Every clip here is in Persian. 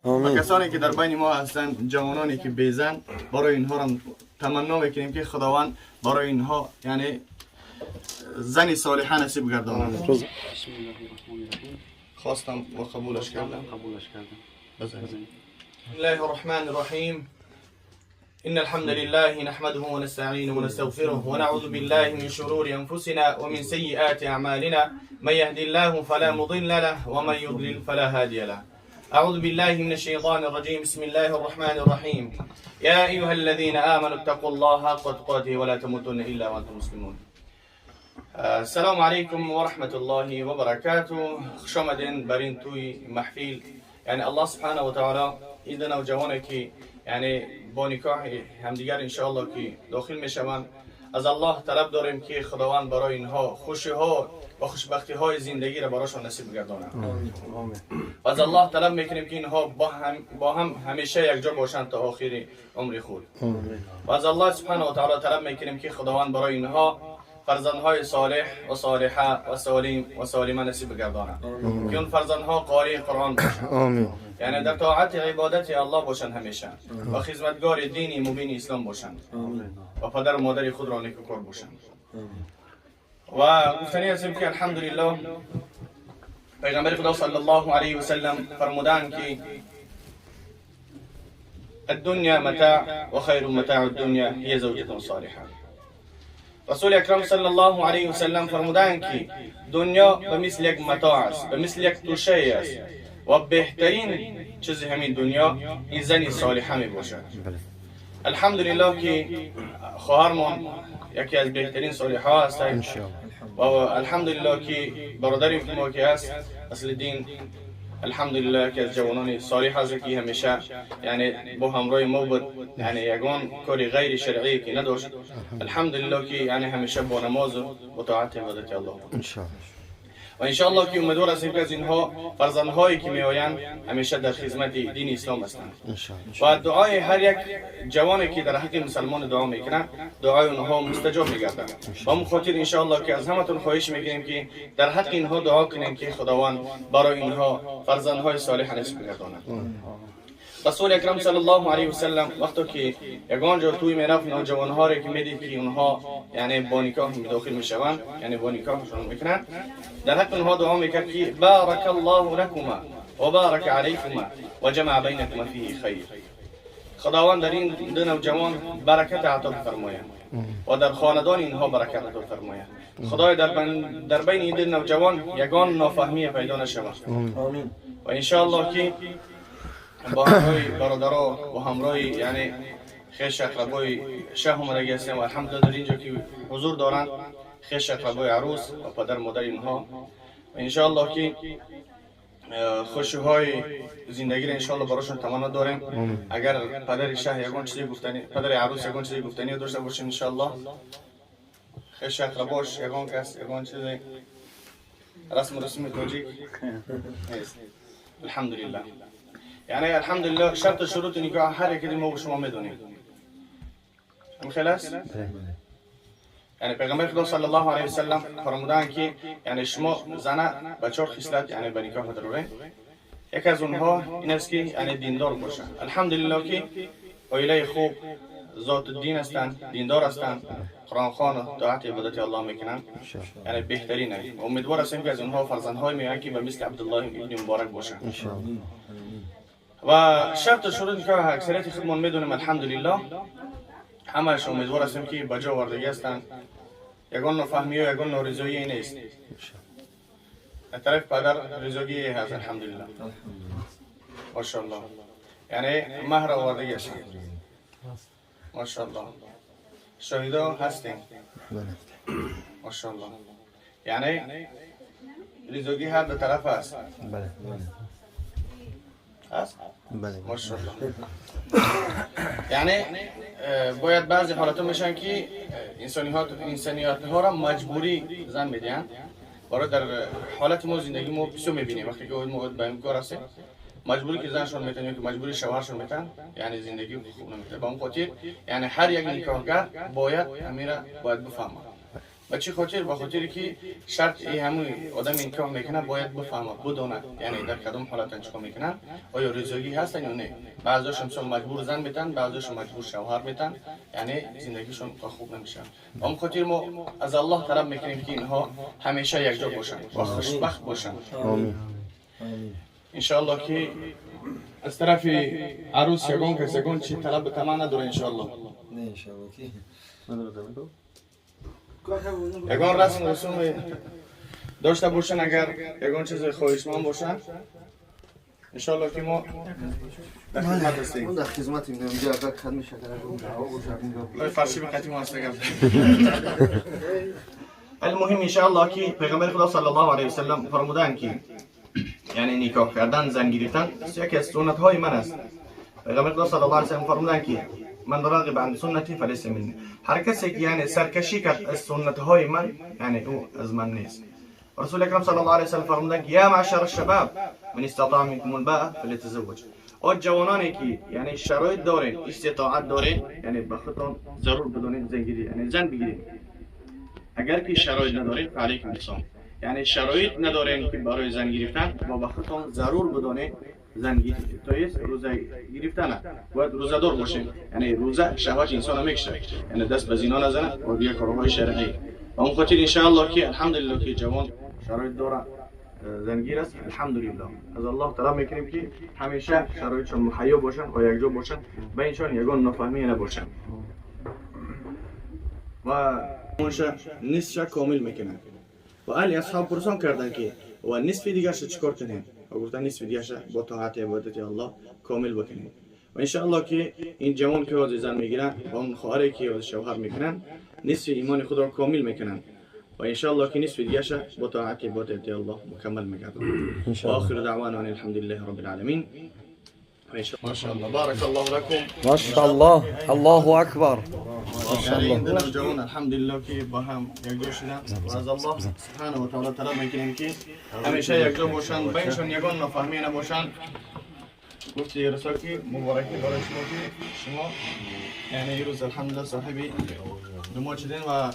و آمین. کسانی که در بین ما هستند، جوانانی که بیزن، برای اینها را تمنا میکنیم که خداوند برای اینها یعنی زنی صالحه نصیب گرداند. روز- بسم الله الرحمن الرحیم. خواستم و قبولش کردم. قبولش کردم. بسم الله الرحمن الرحيم. إن الحمد لله نحمده ونستعينه ونستغفره ونعوذ بالله من شرور أنفسنا ومن سيئات أعمالنا، من يهدي الله فلا مضل له ومن يضلل فلا هادي له. أعوذ بالله من الشيطان الرجيم. بسم الله الرحمن الرحيم. يا أيها الذين آمنوا اتقوا الله حق تقاته ولا تموتن إلا وأنتم مسلمون. السلام عليكم ورحمة الله وبركاته. خوش آمدین بر این توی محفل. یعنی الله سبحانه و تعالی این دو نوجوانی که یعنی با نکاح همدیگر انشاءالله که داخل میشوند، از الله طلب داریم که خداوند برای اینها خوشی ها و خوشبختی های زندگی را برایشان نصیب گرداند. و از الله طلب میکنیم که اینها با هم همیشه یک جا باشند تا آخر عمر خود. و از الله سبحانه و تعالی طلب میکنیم که خداوند برای اینها فرزندهای صالح و صالحه و سالم و سالمه نصیب گرداند، که اون فرزندها قاری قرآن باشند، آمین. یعنی در طاعت عبادت الله باشند همیشه، و خدمتگار دین مبین اسلام باشند، و پدر و مادر خود را نیکوکار باشند. و گفتنی هستیم که الحمدلله پیغمبر خدا صلی الله علیه و سلم فرمودند که الدنیا متاع و خیر متاع الدنیا هی زوجة صالحه. رسول اکرم صلی الله علیه و سلم فرمودند که دنیا به مثل یک متاع است، به مثل یک توشه است، و بهترین چیز همین دنیا این زنی صالحه می باشد. الحمدلله که خواهرمان یکی از بهترین صالحه است و الحمدلله که برادری ما که است اصل دین، الحمدلله که از جوانان صالح است که همیشه یعنی با همراه ما بود، یعنی یگان کاری غیر شرعی که نداشت، الحمدلله که یعنی همیشه با نماز و طاعت عبادت الله بود. انشاءالله. و انشاءالله که امیدوار هستیم که از اینها فرزندهایی که می آیند همیشه در خدمت دین اسلام هستند. انشاءالله. و دعای هر یک جوانی که در حق مسلمان دعا میکنه، دعای اونها مستجاب میگردد. و همون خاطر انشاءالله که از همتون خواهش میکنیم که در حق اینها دعا کنیم که خداوند برای اینها فرزندهای صالح نصیب گرداند. رسول اکرم صلی الله علیه و سلم وقتی که یگان جا توی میرفت، نوجوانها را که میدید که اونها یعنی با نکاح داخل میشوند، یعنی با نکاحشون میکنند، در حق اونها دعا میکرد که بارک الله لکما و بارک علیکما و جمع بینکما فیه خیر. خداوند در این دو نوجوان برکت عطا فرماید و در خاندان اینها برکت عطا فرماید. خدای در بین این دو نوجوان یگان نافهمی پیدا نشود. آمین. و انشاءالله که با همراه برادرها و همراه یعنی خیش اقربای شه اومده هستیم و الحمدلله در اینجا که حضور دارند خیش اقربای عروس و پدر مادر اینها، و انشاءالله که خوشی‌های زندگی را انشاءالله براشون تمنا داریم. اگر پدر شه یگان چیزی گفتنی، پدر عروس یگان چیزی گفتنی داشته باشه انشاءالله، خیش اقرباش یگان کس یگان چیزی رسم تاجیک نیست. الحمدلله. یعنی الحمدلله شرط شروط نکاح هر یکی ما با شما میدونیم. خلاص؟ یعنی پیغمبر خدا صلی الله علیه و سلم فرمودند که یعنی شما زنه با 4 خصلت یعنی به نکاح ضروره. یک از اونها این است که یعنی دیندار باشه. الحمدلله که عائله خوب ذات الدین هستند، دیندار هستند، قرآن خوان و طاعت عبادت الله میکنند، یعنی بهترینه. امیدوار هستیم که از اونها فرزندهای میآیند که به مثل عبدالله ابن مبارک باشند. و شرط شروط که اکثریت خودمون میدونیم الحمدلله، همش امیدوار هستیم که بجا وردگی هستند. یگان نفهمی و یگان نارضایی نیست. از طرف پدر رضایگی هست الحمدلله. ماشاءالله. یعنی مهر آوردگی هستند. ماشاءالله. شهیدا هستیم. ماشاءالله. یعنی رضایگی هر دو طرف هست. هست؟ بله. ماشاءالله. یعنی باید بعضی حالات میشن که انسانیات ها را مجبوری زن میدین. برای در حالت ما زندگی ما بسیار میبینیم وقتی که ما به امکار هستیم مجبوری که زنشون میتن یا که مجبوری شوهرشون میتن، یعنی زندگی خوب نمیتن. با اون خاطر یعنی هر یک نکاحگر باید امیره باید بفهمه. به چی خاطر؟ به خاطری که شرط همون آدم نکاح میکنه باید بفهمه بدونه، یعنی در کدام حالت چیکار میکنن، آیا رضایتی هستن یا نه. بعضیشون مثلا مجبور زن میتن، بعضیشون مجبور شوهر میتن، یعنی زندگیشون خوب نمیشه. اون خاطر ما از الله طلب میکنیم که اینها همیشه یک جا باشن و خوشبخت باشن. آمین. ان شاء الله که از طرف عروس یگان کس یگان چی طلب به طمع نداره ان شاء الله. نه ان شاء الله کی یگان رسم رسوم داشته باشن، اگر یگان چیز خواهشمند باشن ان شاء الله که ما در خدمت هستیم. اون در خدمتیم. اینجا اگر کد میشه در فرشی به قطعی ما هستیم. المهم ان شاء الله که پیغمبر خدا صلی الله علیه و سلم فرمودن که یعنی نکاح کردن، زن گرفتن یکی از سنت های من است. پیغمبر خدا صلی الله علیه و سلم فرمودن که من راغب عن سنتی فلیس منی. هر کسی که یعنی سرکشی کرد از سنت های من یعنی او از من نیست. رسول اکرم صلی الله علیه و سلم فرمودن که یا معشر الشباب من استطاع منکم الباء فلیتزوج. او جوانانی که یعنی شرایط دارین، استطاعت دارین، یعنی به خودتون ضرور بدونین زن گیری، یعنی زن بگیرین. اگر که شرایط ندارین فعلیکم الصوم، یعنی شرایط ندارین که برای زن گرفتن و به خودتون ضرور بدونین زن گرفتن. تو است روزه گرفتن باید روزه دار باشین، یعنی روزه شهوت انسان میکشه، یعنی دست به زنا نزنه و دیگه کارهای شرعی. و اون خاطر ان شاء الله که الحمدلله که جوان شرایط داره زنگیر است، الحمدلله از الله تعالی میکنیم که همیشه شرایطشون مهیا باشن و یکجا باشن، بینشان یگان نفهمی نباشن و اونشا نصفش کامل میکنن. و اهل اصحاب پرسان کردن که و نصف دیگه چیکار کنیم؟ و گفتن نصف دیگه با طاعت عبادت الله کامل بکنیم. و ان شاء الله که این جوان که از زن میگیرن و اون خواهری که از شوهر میکنن نصف ایمان خود را کامل میکنن و ان شاء الله که نصف دیگه با طاعت عبادت الله مکمل میگردن. و آخر دعوانا الحمد لله رب العالمین. ما شاء الله بارك الله لكم. ما شاء الله. الله اکبر. این دو جوان الحمدلله که با هم یکجا شدن و از الله سبحانه و تعالی طلب میکنیم که همیشه یکجا باشن، بینشون یگان نفهمی نباشن. گفتی رسول که مبارکی برای شما که شما یعنی این روز الحمدلله صاحبی نماد شدین و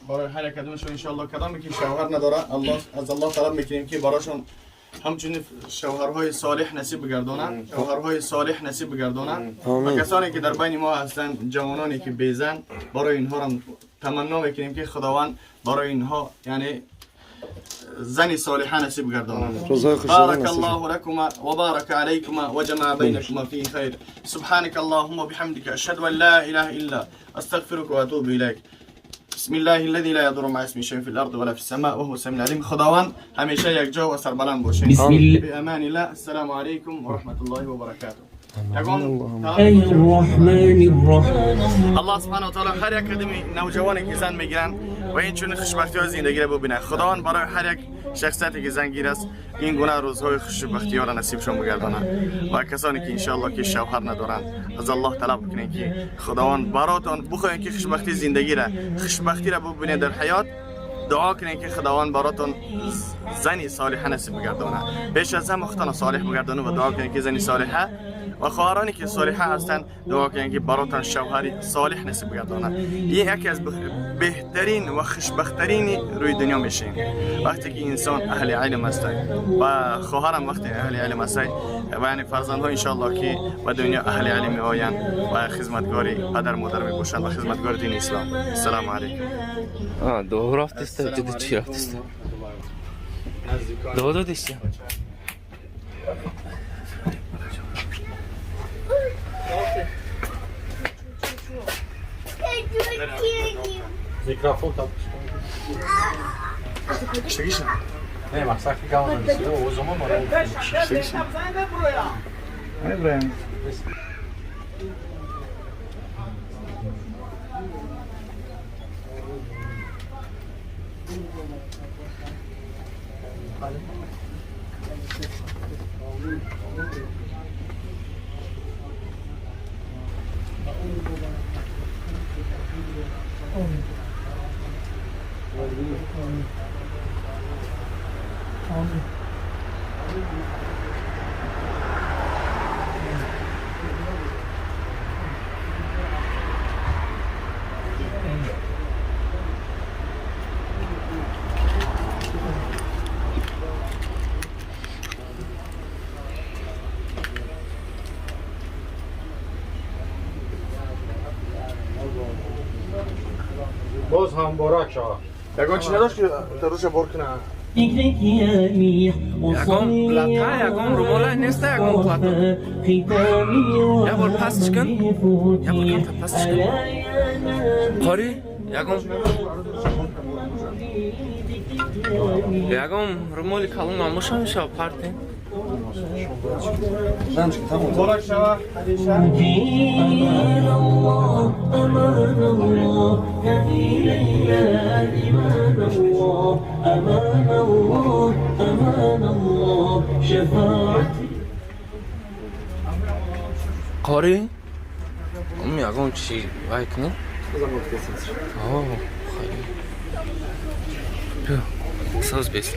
برای هر کدومشون ان شاء الله کدامی که شوهر نداره الله از الله طلب میکنیم که براشون همچنین شوهرهای صالح نصیب بگردونن، شوهرهای صالح نصیب بگردونن. و کسانی که در بین ما هستن جوانانی که بیزن برای اینها هم تمنا میکنیم که خداوند برای اینها یعنی زنی صالحه نصیب گردونن. بارك الله لكما وبارك عليكما وجمع بينكما في خير. سبحانك اللهم وبحمدك اشهد ان لا اله الا استغفرك واتوب اليك. بسم الله الذي لا يضر مع اسمه شيء في الارض ولا في السماء وهو السميع العليم. خداوند همیشه یک جا و سربلند باشین. به امان الله. السلام علیکم و رحمت الله و برکاته. الله سبحانه و تعالی هر یک کدومی نوجوانی که زن میگیرن و این چون خوشبختی های زندگی را ببینه. خداوند برای هر یک شخصیتی که زنگیر است این گونه روزهای خوشبختی ها را نصیبشون بگردانه. و کسانی که ان شاء الله که شوهر ندارن از الله طلب کنین که خداوند براتون بخواین که خوشبختی زندگی را، خوشبختی را ببینید در حیات. دعا کنین که خداوند براتون زنی صالحه نصیب بگردانه. بیش از همه خودتان صالح بگردانه و دعا کنین که زنی صالحه و خواهرانی که صالحه هستند دعا کنین که براتون شوهری صالح نصیب بگردانه. این یکی از بهترین و خوشبخترین روی دنیا میشین وقتی که انسان اهل علم است و خواهرم وقتی اهل علم است و یعنی فرزندها ان شاء الله که به دنیا اهل علم میآیند و خدمتگاری پدر مادر میباشند و خدمتگار دین اسلام. السلام علیکم. Doğru haftası dedi çiğ haftası. Doğru işte. Mikrofon tak. İşte geçin. Ne maksat ki kalmadı. O zaman var. İşte geçin. Hani buraya mı? باز هم بارک شود. یکان چی نداشت که روش بر کنه؟ یکم لطه یکم روماله نیست یکم پلاتو یک بار پسش کن یک بار کم تا پسش کن قاری یکم رومالی کلون آموش هم شب پرتین بارک شوه حدیثه قاری اون یکم چی وای کنی؟ آه خیلی بیا ساز بیست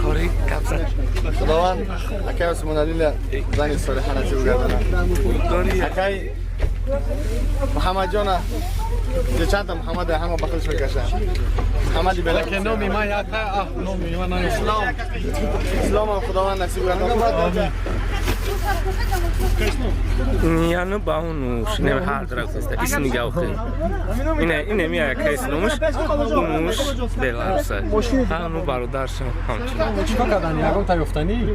قاری کبزه خداوند اکی اسمون علیل زنی صالحه نصیب گردنه اکی محمد جانه چه چند تا محمد همه بخلش بکشه محمدی بله که نومی من یک نومی من اسلام هم خداوند نصیب گردنه یعنی با اونو شنیم هر درخت است اسمی گاوخه اینه میاد که اسلامش اونوش بلاروسه همونو برادرشون همچنین چیکار کردن یکم تا گفتنی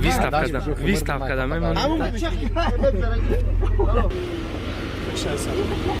20 تا کدام